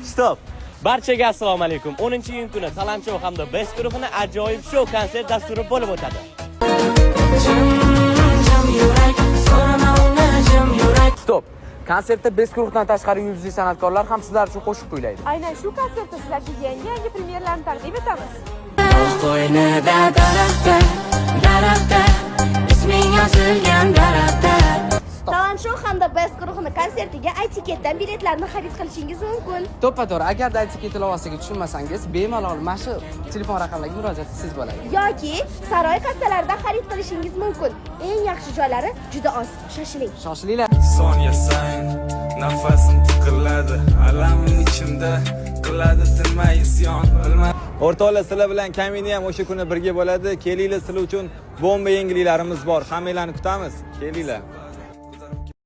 Stop. Barchaga assalomu alaykum. 10-iyun kuni Talant Show hamda Best guruhining ajoyib show konsert dasturi bo'lib o'tadi. Stop. Konsertda Best guruhdan tashqari yulduzli san'atkorlar ham sizlar uchun qo'shiq kuylaydi. Aynan shu konsertda sizlarga yangi premyeralarni taqdim etamiz. Qo'ynida daraxtda isming yozilgan daraxtda. Talant Show hamda Best guruhining konsertiga iTicket'dan biletlarni xarid qilishingiz mumkin. To'ppa-to'g'ri, agarda iTicket ilovasiga tushunmasangiz, bemalol mana shu telefon raqamlariga murojaat qilsangiz bo'ladi. Yoki saroy kassalarida xarid qilishingiz mumkin. Eng yaxshi joylari juda oz. Shoshiling. Shoshilinglar. Son yasang, nafasim tiqiladi, alamim ichimda qiladi tinmay isyon, bilma. O'rtoqlar, sizlar bilan Kamini ham o'sha kuni birga bo'ladi. Kelinglar, sizlar uchun bomba yangiliklarimiz bor. Hammanglarni kutamiz. Kelinglar.